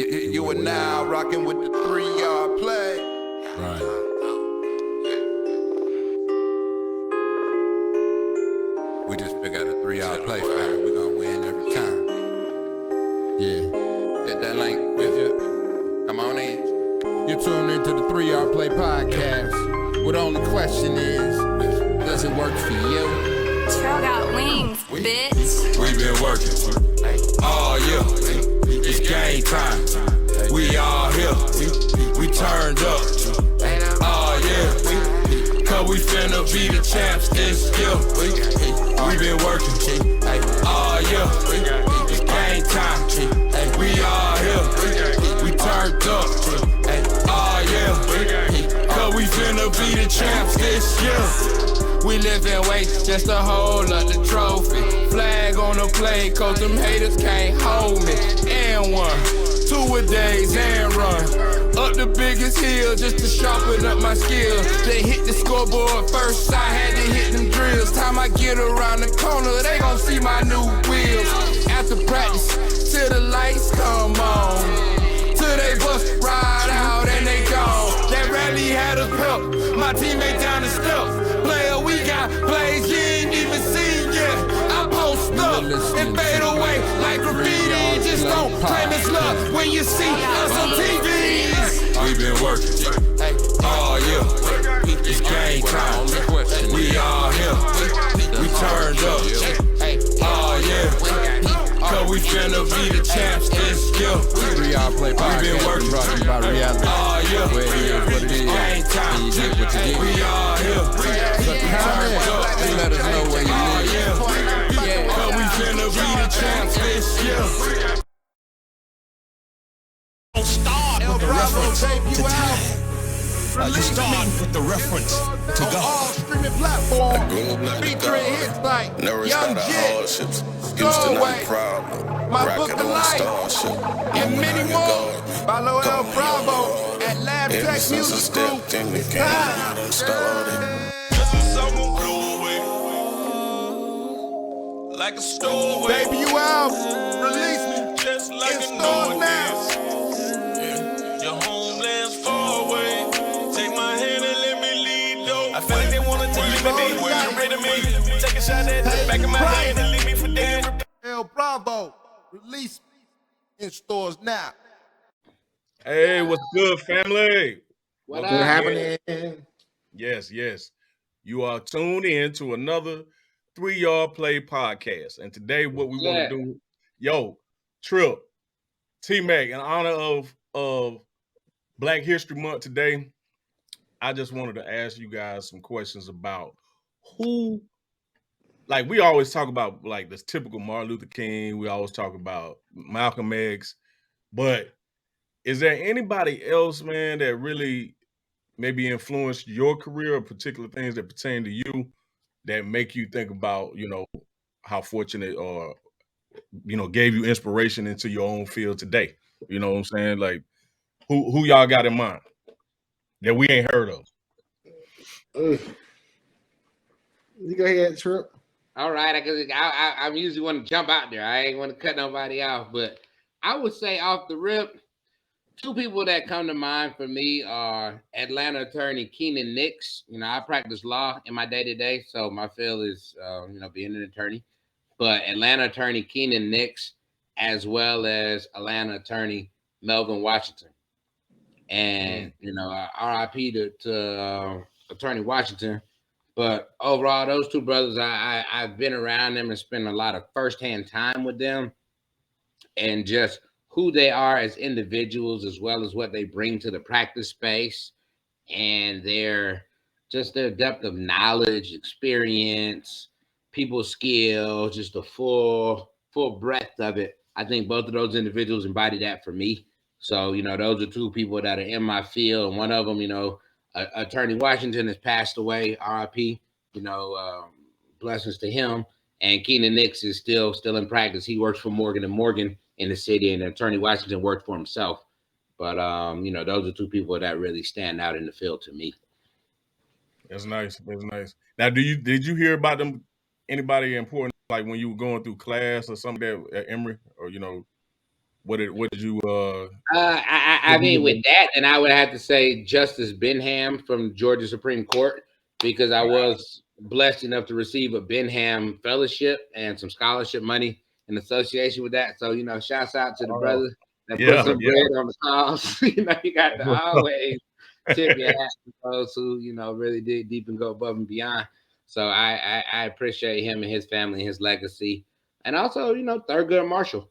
You are now rocking with the 3-yard play. Right. We just figured out a 3-yard play, fam. We're gonna win every time. Yeah. Hit that link with you. Come on in. You're tuned into the 3-Yard Play podcast. Well, the only question is, does it work for you? Trail got wings, bitch. We been working all year. It's game time. We all here. We turned up. Oh yeah. Cause we finna be the champs this year. We been working all year. It's game time. We all here. We turned up. Oh yeah. Cause we finna be the champs this year. We live in weight just to hold up the trophy. Flag on the plate, cause them haters can't hold me. And 1, 2-a-days and run up the biggest hill just to sharpen up my skills. They hit the scoreboard first, I had to hit them drills. Time I get around the corner, they gon' see my new wheels. After practice, till the lights come on, till they bust ride out and they gone. That rally had us help, my teammate down the steps. Player, we got plays you ain't even seen yet. I post up and fade away like graffiti. Just don't claim it's love when you see us on TV. We been working all year. It's game time. We all here. We turned up. Oh yeah. Cause we finna be the champs this year. 3-Yard Play podcast. We been working brought to you by reality. all year. Where it is what it is. Game time. You get what you get. We all here. So comment and let us know where you Oh live. yeah. Cause we finna be the champs this year. El Bravo debut out. You start with the reference to On all God. streaming platforms. Grew up like a Featuring dog. hits like Never Young out of Jit, hardships. Used to Stowaway, not proud. My Rockin' Book of on Life, Starship. and Knowing many how you more. going. Follow El Going Bravo on. at Lab Ever Tech since I Music Group. stepped in the It's game, time. I done started. Like a stowaway, Debut album. Release me. just like In a stores now. Your homeland's far away. Take my hand and let me lead, though. I feel like they wanna take me, but they weren't ready to me. Take a shot at the back of my hand and leave me for dead. El Bravo. Release me. In stores now. Hey, what's good, family? What Welcome up? happening? Yes. You are tuned in to another 3-Yard Play podcast. And today, what we want to do, Trip, T-Mac, in honor of Black History Month today, I just wanted to ask you guys some questions about who, like we always talk about like this typical Martin Luther King, we always talk about Malcolm X, but is there anybody else, man, that really maybe influenced your career or particular things that pertain to you that make you think about, how fortunate or, gave you inspiration into your own field today? You know what I'm saying? Like, who y'all got in mind that we ain't heard of? You go ahead, Trip. All right, I usually want to jump out there. I ain't want to cut nobody off, but I would say off the rip, two people that come to mind for me are Atlanta attorney Keenan Nix. I practice law in my day-to-day, so my field is, being an attorney. But Atlanta attorney Keenan Nix, as well as Atlanta attorney Melvin Washington. And, RIP to Attorney Washington. But overall, those two brothers, I've been around them and spent a lot of firsthand time with them. And just who they are as individuals, as well as what they bring to the practice space, and their depth of knowledge, experience, people skill, just the full breadth of it. I think both of those individuals embody that for me. So, those are two people that are in my field. And one of them, Attorney Washington has passed away, RIP, blessings to him. And Keenan Nix is still in practice. He works for Morgan & Morgan in the city, and Attorney Washington worked for himself. But, those are two people that really stand out in the field to me. That's nice. Now, did you hear about them? Anybody important, like when you were going through class or something at Emory, or What did you I mean, with that, and I would have to say Justice Benham from Georgia Supreme Court, because I was blessed enough to receive a Benham fellowship and some scholarship money in association with that. So, shouts out to the brother that put some bread on the cause. You got to always tip your hat to those who, really dig deep and go above and beyond. So I appreciate him and his family and his legacy. And also, Thurgood Marshall.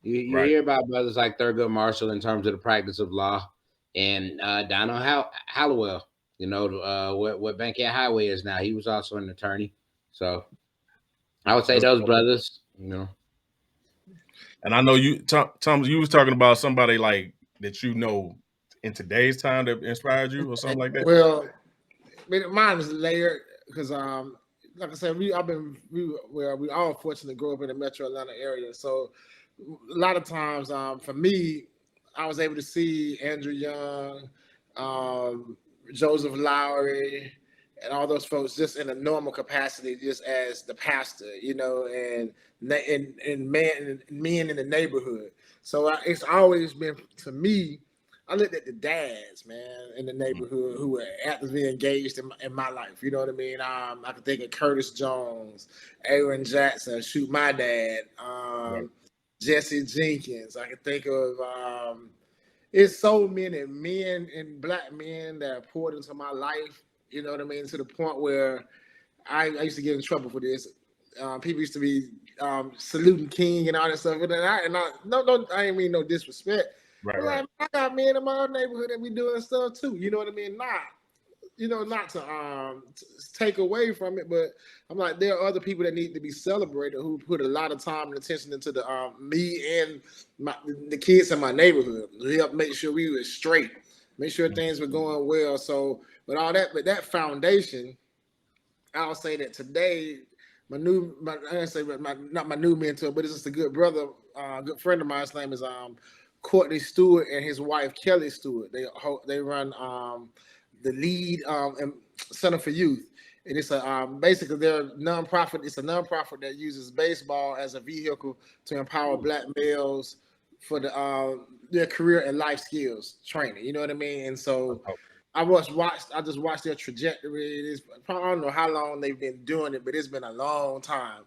You hear about brothers like Thurgood Marshall in terms of the practice of law, and Donald Hallowell, what Bankhead Highway is now. He was also an attorney. So I would say those brothers, And I know you, Tom, you was talking about somebody like that in today's time that inspired you or something like that. Well, mine is layered because like I said, we all fortunate to grow up in the Metro Atlanta area. So a lot of times, for me, I was able to see Andrew Young, Joseph Lowry, and all those folks just in a normal capacity, just as the pastor, and men in the neighborhood. So it's always been, to me, I looked at the dads, man, in the neighborhood who were actively engaged in my life. You know what I mean? I can think of Curtis Jones, Aaron Jackson, shoot my dad, Jesse Jenkins. I can think of it's so many men and black men that are poured into my life. You know what I mean? To the point where I used to get in trouble for this. People used to be saluting King and all that stuff, I ain't mean no disrespect. Right. I got men in my neighborhood that be doing stuff too. You know what I mean? Not to take away from it, but I'm like, there are other people that need to be celebrated who put a lot of time and attention into the me and the kids in my neighborhood. We helped make sure we were straight, make sure things were going well. So, but that foundation, I'll say that today, not my new mentor, but it's just a good brother, good friend of mine. His name is Courtney Stewart and his wife Kelly Stewart. They run the Lead Center for Youth, and it's basically they're a nonprofit. It's a nonprofit that uses baseball as a vehicle to empower black males for their career and life skills training. You know what I mean? And so I just watched their trajectory. I don't know how long they've been doing it, but it's been a long time.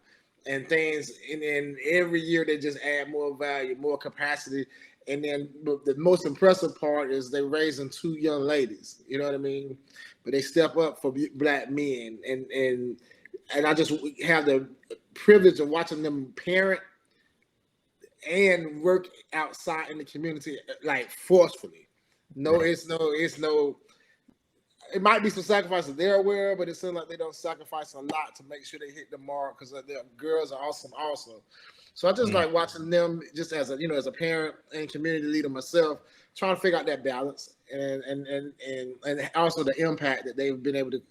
And every year they just add more value, more capacity. And then the most impressive part is they're raising 2 young ladies. You know what I mean? But they step up for black men, and I just have the privilege of watching them parent and work outside in the community like forcefully. It might be some sacrifices they're aware of, but it seems like they don't sacrifice a lot to make sure they hit the mark because their girls are awesome also. So I just like watching them just as a parent and community leader myself, trying to figure out that balance and also the impact that they've been able to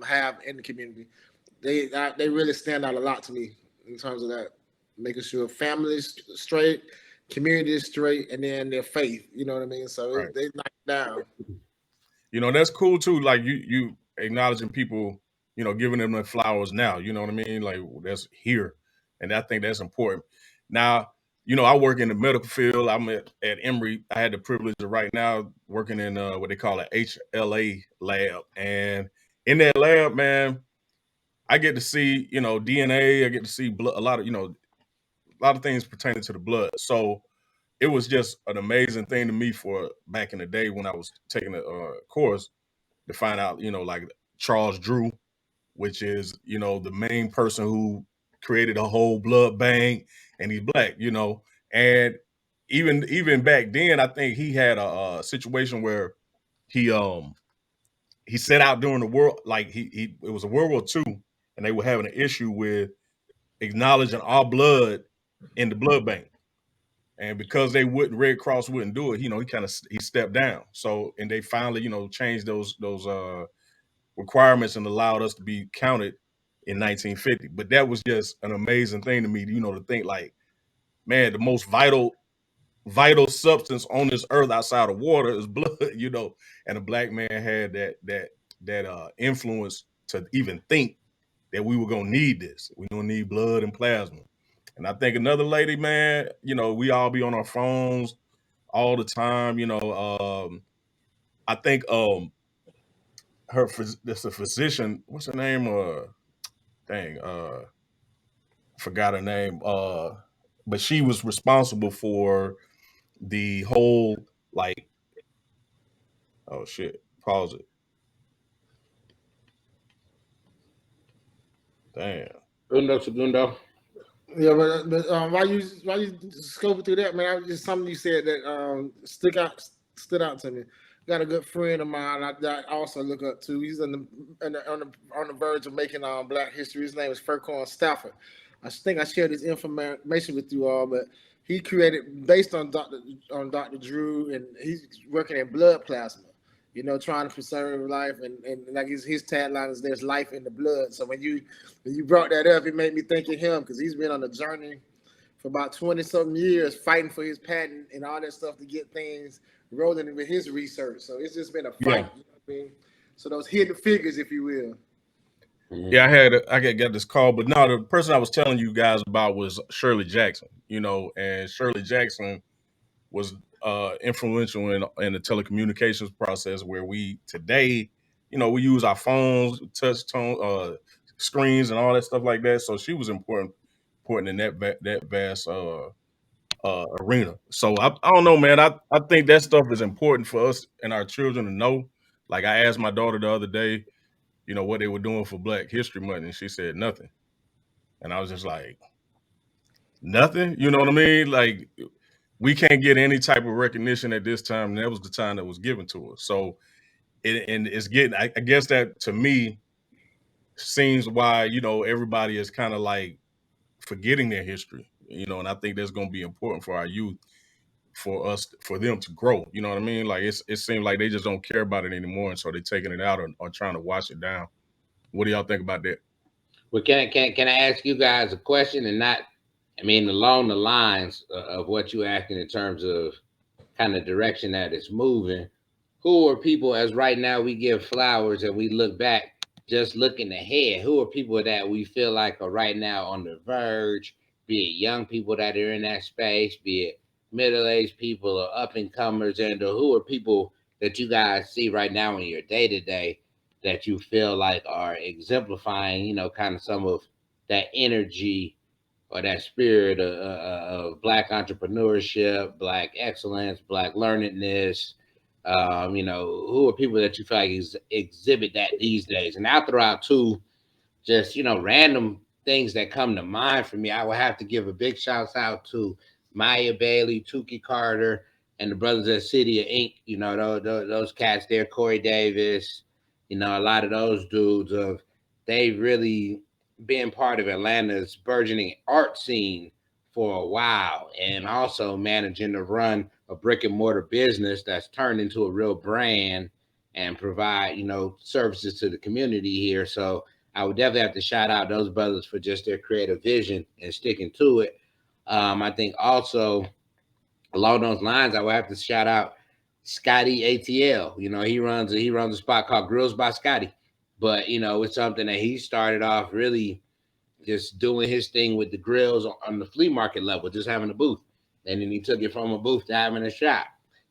have in the community. They really stand out a lot to me in terms of that, making sure families straight, community is straight, and then their faith. You know what I mean? So they knock it down. That's cool too. Like you acknowledging people, giving them their flowers now. You know what I mean? Like that's here, and I think that's important. Now, I work in the medical field. I'm at Emory. I had the privilege of right now working in what they call an HLA lab, and in that lab, man, I get to see DNA. I get to see blood, a lot of things pertaining to the blood. So it was just an amazing thing to me for back in the day when I was taking a course to find out, like Charles Drew, which is, the main person who created a whole blood bank, and he's black, and even back then, I think he had a situation where he set out during the world, like it was a World War II, and they were having an issue with acknowledging our blood in the blood bank. And because Red Cross wouldn't do it, he stepped down. So, and they finally, changed those requirements and allowed us to be counted in 1950. But that was just an amazing thing to me, to think like, man, the most vital substance on this earth outside of water is blood, and a black man had that influence to even think that we were going to need this. We're going to need blood and plasma. And I think another lady, man, you know, we all be on our phones all the time. You know, I think that's a physician. What's her name? Forgot her name. But she was responsible for the whole like, oh shit, pause it. Damn. Segundo. Yeah, but while you scoping through that, man, just something you said that stood out to me. Got a good friend of mine that I also look up to. He's on the verge of making Black history. His name is Furcon Stafford. I think I shared his information with you all, but he created based on Dr. Drew, and he's working in blood plasma. You know, trying to preserve life, and like his tagline is "There's life in the blood." So when you brought that up, it made me think of him because he's been on a journey for about 20-something years, fighting for his patent and all that stuff to get things rolling with his research. So it's just been a fight. Yeah. You know what I mean? So those hidden figures, if you will. Yeah, I got this call, but no, the person I was telling you guys about was Shirley Jackson. You know, and Shirley Jackson was influential in the telecommunications process where we today, you know, we use our phones, touch tone screens and all that stuff like that. So she was important in that vast arena. So I don't know, man. I think that stuff is important for us and our children to know. Like I asked my daughter the other day, you know, what they were doing for Black History Month, and she said nothing. And I was just like, nothing? You know what I mean? Like, we can't get any type of recognition at this time, and that was the time that was given to us. So, it's getting. I guess that to me seems why, you know, everybody is kind of like forgetting their history. You know, and I think that's going to be important for our youth, for them to grow. You know what I mean? Like it seems like they just don't care about it anymore, and so they're taking it out or trying to wash it down. What do y'all think about that? Well, can I ask you guys a question, and not, I mean, along the lines of what you're asking in terms of kind of direction that it's moving? Who are people, as right now we give flowers and we look back, just looking ahead, who are people that we feel like are right now on the verge, be it young people that are in that space, be it middle-aged people or up-and-comers, and who are people that you guys see right now in your day-to-day that you feel like are exemplifying, you know, kind of some of that energy or that spirit of Black entrepreneurship, Black excellence, Black learnedness? You know, who are people that you feel like exhibit that these days? And I'll throw out two, just, you know, random things that come to mind for me. I would have to give a big shout out to Maya Bailey, Tukey Carter, and the brothers at City of Ink. You know, those cats there, Corey Davis, you know, a lot of those dudes, they really been part of Atlanta's burgeoning art scene for a while, and also managing to run a brick and mortar business that's turned into a real brand and provide, you know, services to the community here. So I would definitely have to shout out those brothers for just their creative vision and sticking to it. I think also along those lines, I would have to shout out Scotty ATL. You know, he runs a spot called Grills by Scotty, but you know, it's something that he started off really just doing his thing with the grills on the flea market level, just having a booth. And then he took it from a booth to having a shop.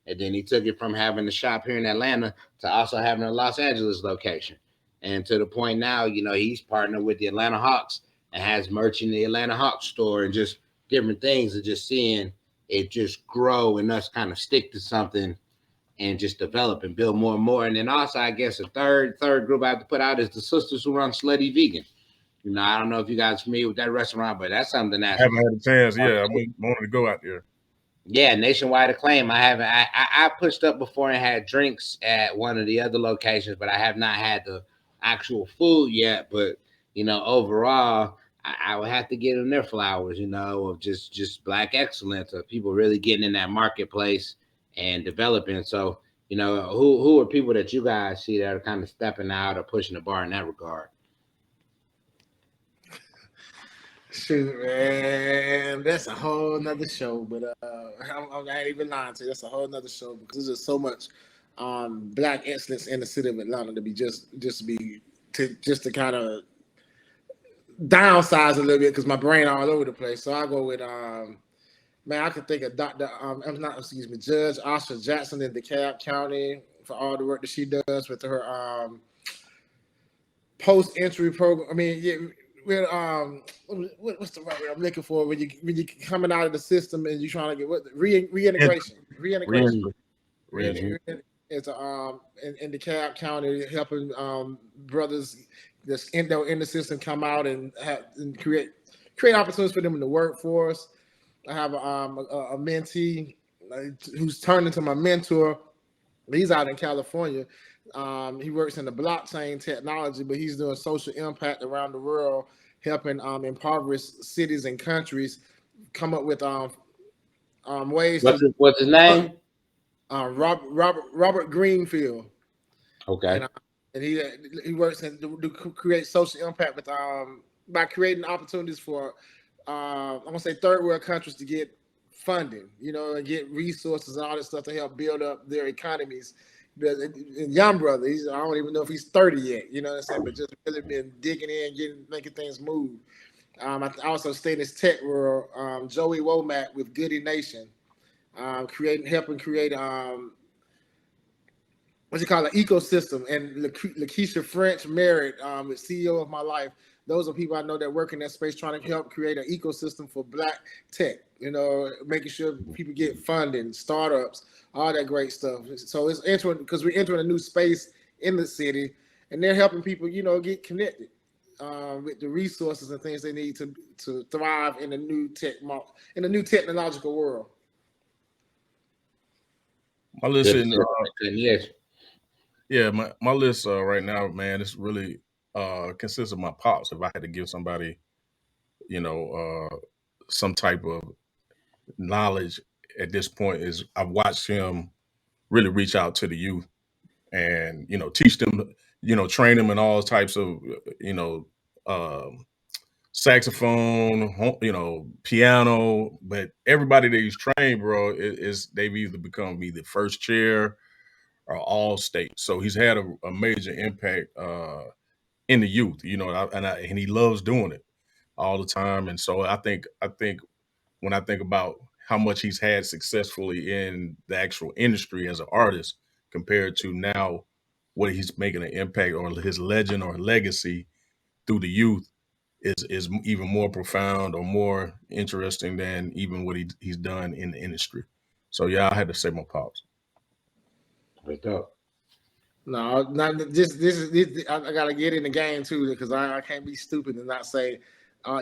And then he took it from having a shop here in Atlanta to also having a Los Angeles location. And to the point now, you know, he's partnered with the Atlanta Hawks and has merch in the Atlanta Hawks store and just different things, and just seeing it just grow and us kind of stick to something and just develop and build more and more. And then also, I guess a third group I have to put out is the sisters who run Slutty Vegan. You know, I don't know if you guys are familiar with that restaurant, but that's something that I haven't had a chance. Yeah, I wanted to go out there. Yeah, nationwide acclaim. I pushed up before and had drinks at one of the other locations, but I have not had the actual food yet. But you know, overall, I would have to give them their flowers. You know, of just Black excellence, of people really getting in that marketplace and developing. So, you know, who are people that you guys see that are kind of stepping out or pushing the bar in that regard? Shoot, man, that's a whole nother show. But I'm not even lying to you. That's a whole nother show because there's so much Black excellence in the city of Atlanta to be just to kind of downsize a little bit because my brain all over the place. So I go with man, I could think of Judge Asha Jackson in DeKalb County for all the work that she does with her post-entry program. I mean, yeah, with what's the right word I'm looking for when you coming out of the system and you're trying to get reintegration. It's in DeKalb County helping brothers that's in the system come out and create opportunities for them in the workforce. I have a mentee who's turned into my mentor. He's out in California. He works in the blockchain technology, but he's doing social impact around the world, helping impoverished cities and countries come up with ways. What's his name? Robert Greenfield. Okay. And he works to create social impact with by creating opportunities for I'm gonna say third world countries to get funding, and get resources and all that stuff to help build up their economies. And young brother, I don't even know if he's 30 yet, you know what I'm saying, but just really been digging in, making things move. I also stay in this tech world. Joey Womack with Goody Nation, helping create an ecosystem, and Lakeisha French Merritt, CEO of My Life. Those are people I know that work in that space trying to help create an ecosystem for Black tech, making sure people get funding, startups, all that great stuff. So it's entering, because we're entering a new space in the city, and they're helping people, get connected with the resources and things they need to thrive in a new technological world. My list yes. Yeah, my list right now, man, it's really consists of my pops. If I had to give somebody, some type of knowledge at this point, is I've watched him really reach out to the youth and, teach them, train them in all types of, saxophone, piano, but everybody that he's trained, bro, is they've either become either first chair or all state. So he's had a major impact in the youth, and he loves doing it all the time. And so I think when I think about how much he's had successfully in the actual industry as an artist compared to now what he's making an impact or his legend or legacy through the youth is even more profound or more interesting than even what he's done in the industry. So yeah, I had to say my pops. Wake up. No, not this. I gotta get in the game too, because I can't be stupid and not say.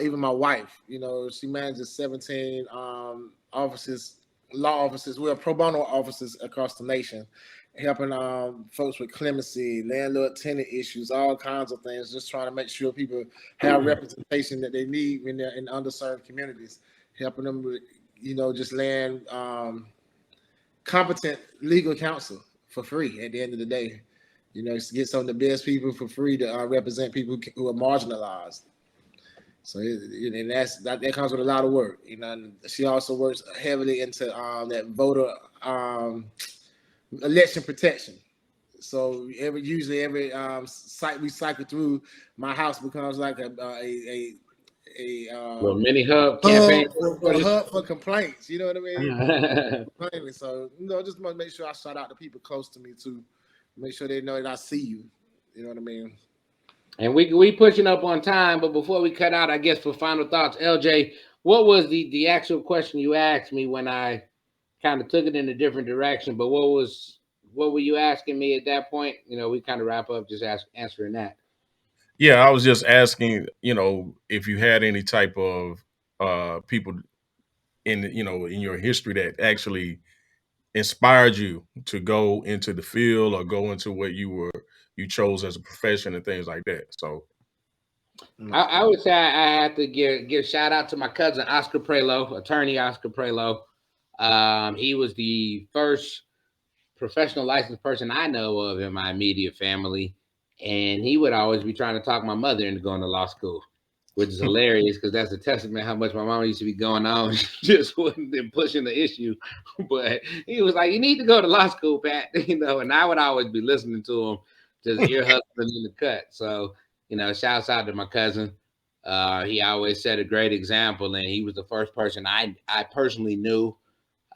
Even my wife, she manages 17 offices, law offices, pro bono offices across the nation, helping folks with clemency, landlord-tenant issues, all kinds of things, just trying to make sure people have representation that they need when they're in underserved communities, helping them with, just land competent legal counsel for free at the end of the day. Get some of the best people for free to represent people who are marginalized. So that comes with a lot of work. She also works heavily into that voter election protection. So every site we cycle through, my house becomes like a mini hub campaign, a hub for complaints. You know what I mean? So just want to make sure I shout out the people close to me too. Make sure they know that I see you. You know what I mean? And we pushing up on time, but before we cut out, I guess for final thoughts, LJ, what was the actual question you asked me when I kind of took it in a different direction? But what were you asking me at that point? We kind of wrap up just answering that. Yeah, I was just asking, if you had any type of people in your history that actually inspired you to go into the field or go into what you chose as a profession and things like that. So I would say I have to give shout out to my cousin Oscar Prelo, attorney Oscar Prelo. He was the first professional licensed person I know of in my immediate family, and he would always be trying to talk my mother into going to law school, which is hilarious because that's a testament how much my mama used to be going on. She just wasn't pushing the issue. But he was like, "You need to go to law school, Pat," and I would always be listening to him, just ear hustling in the cut. So, shouts out to my cousin. He always set a great example, and he was the first person I personally knew.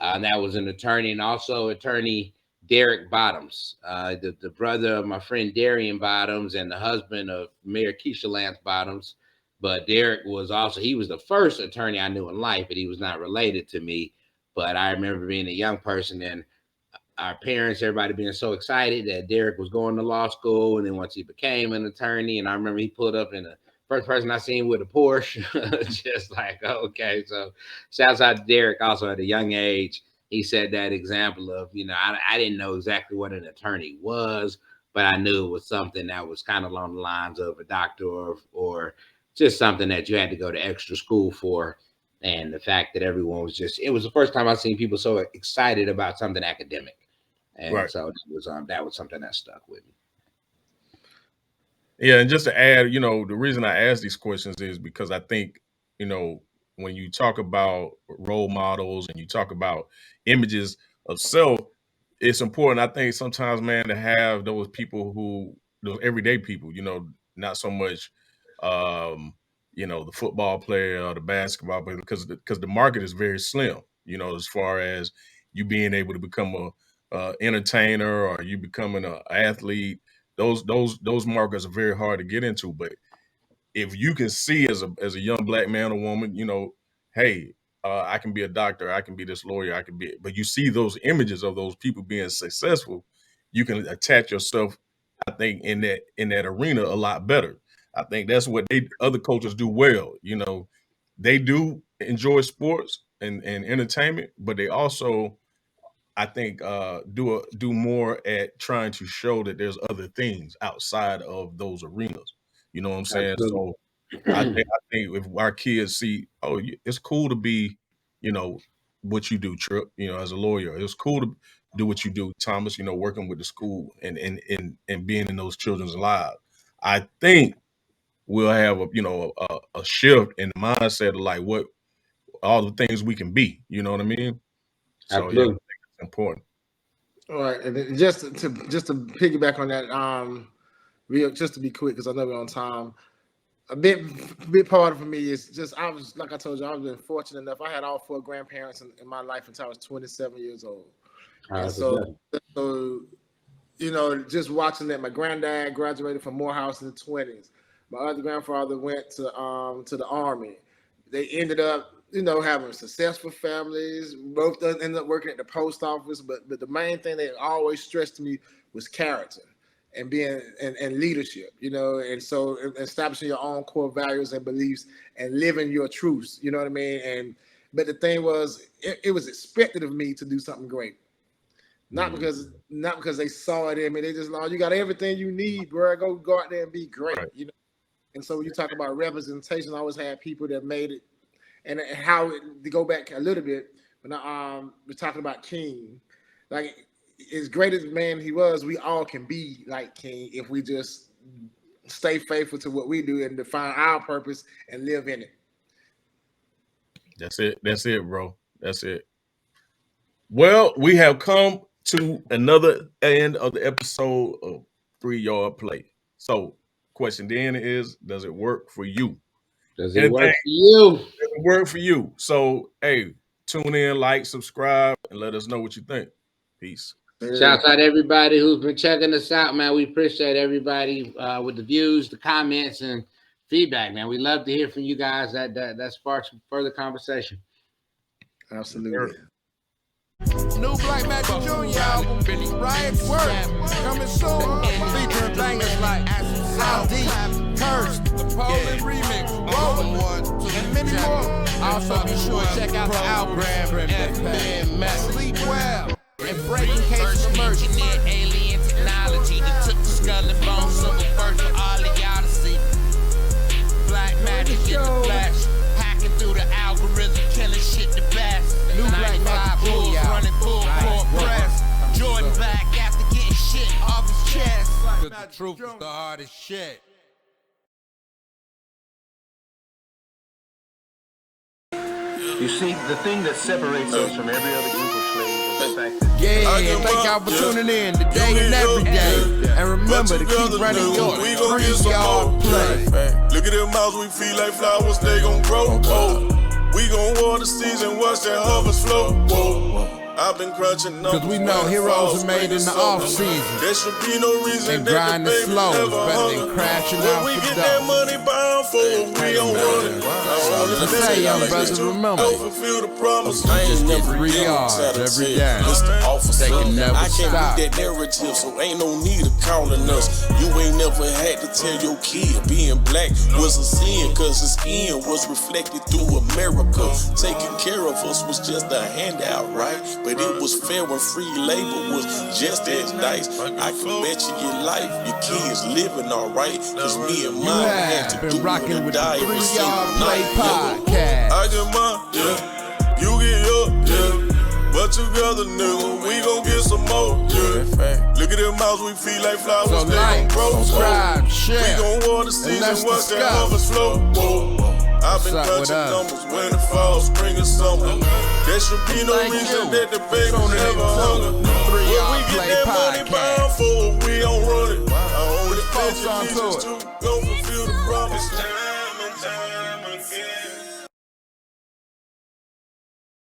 And that was an attorney, and also attorney Derek Bottoms, the brother of my friend Darian Bottoms and the husband of Mayor Keisha Lance Bottoms. But Derek was he was the first attorney I knew in life, but he was not related to me. But I remember being a young person and our parents, everybody being so excited that Derek was going to law school. And then once he became an attorney, and I remember he pulled up in the first person I seen with a Porsche, just like, okay. So shouts out to Derek also at a young age. He set that example of, I didn't know exactly what an attorney was, but I knew it was something that was kind of along the lines of a doctor or just something that you had to go to extra school for. And the fact that everyone was it was the first time I've seen people so excited about something academic. And so that was something that stuck with me. Yeah, and just to add, the reason I ask these questions is because I think, when you talk about role models and you talk about images of self, it's important, I think, sometimes, man, to have those people those everyday people, not so much, the football player or the basketball player, because the market is very slim, as far as you being able to become a entertainer or you becoming an athlete. Those markets are very hard to get into. But if you can see as a young Black man or woman, hey, I can be a doctor, I can be this lawyer, but you see those images of those people being successful, you can attach yourself, I think, in that arena a lot better. I think that's what other coaches do well. They do enjoy sports and entertainment, but they also, I think, do more at trying to show that there's other things outside of those arenas. You know what I'm saying? Absolutely. So I think if our kids see, it's cool to be, what you do, Trip, as a lawyer. It's cool to do what you do, Thomas, working with the school and being in those children's lives. I think we'll have a shift in the mindset of like what all the things we can be. You know what I mean? So yeah, I think it's important. All right, and then just to piggyback on that, just to be quick because I know we're on time. A big part of for me is just I was, like I told you, I've been fortunate enough. I had all 4 grandparents in my life until I was 27 years old. So just watching that, my granddad graduated from Morehouse in the 20s. My other grandfather went to the Army. They ended up, having successful families. Both ended up working at the post office. But the main thing they always stressed to me was character and being and leadership, and so establishing your own core values and beliefs and living your truths, you know what I mean? But the thing was, it was expected of me to do something great. Not because they saw it in me. They just know you got everything you need, bro. Go out there and be great, Right. And so when you talk about representation, I always had people that made it. And how to go back a little bit when I was talking about King, like as great as man he was, we all can be like King if we just stay faithful to what we do and define our purpose and live in it. That's it, bro. That's it. Well, we have come to another end of the episode of 3 Yard Play. So, question then is, does it work for you? Does it work for you? Does it work for you? So, hey, tune in, like, subscribe, and let us know what you think. Peace. Shout out to everybody who's been checking us out, man. We appreciate everybody with the views, the comments, and feedback, man. We love to hear from you guys. That sparks further conversation. Absolutely. New Black Magic Jr. album, Riot's Work, coming soon. Featuring bangers like How Deep, Cursed, the Poland Remix, Rolling, and many more. Also be sure to check out the album, Sleep Well, and Breaking Case of Emergency. Alien technology that took the skull and bone silver first for all of y'all to see. Black magic in the flash, hacking through the algorithm, killing shit the best. New Black Magic Bulls Jr. running full court press. Jordan back after getting shit off his chest. The truth is the hardest shit. You see, the thing that separates us from every other group of slaves is the fact that thank y'all for tuning in today and every day. And remember to keep running your 3-yard play. Look at them mouths, we feel like flowers, they gon' grow. We gon' water season, watch that harvest flow. I've been crunching numbers. Cause we know heroes are made in the off season. There should be no reason and grind the slow is better than crashing out we for get dough. that money bound for we don't run it. I say, young brothers, remember, fulfill the promise. I just get 3 yards every day. They can never I can't stop. read that narrative, so ain't no need of calling us. You ain't never had to tell your kid being black was a sin, cause his skin was reflected through America. Taking care of us was just a handout, right? But it was fair when free labor was just as nice. I can bet you your life, your kids living alright. Cause me and mine had to do rocking with the die 3-Yard Play podcast. I get mine, yeah. You get yours, yeah. But together, nigga, we gon' get some more, yeah. Look at them mouths, we feel like flowers, So they like, gon' grow. subscribe, share, we gon' water and season, let's watch that discuss. harvest flow. I've been What's up with crunching us? numbers, winter, fall, spring, or summer. There should be no Thank reason you. that the baby Tuning in never hunger. to the 3-Yard When we Play get that money podcast. bound for, we don't run it. I only Focus pledge on to allegiance it. to go fulfill the promise. Time and time again.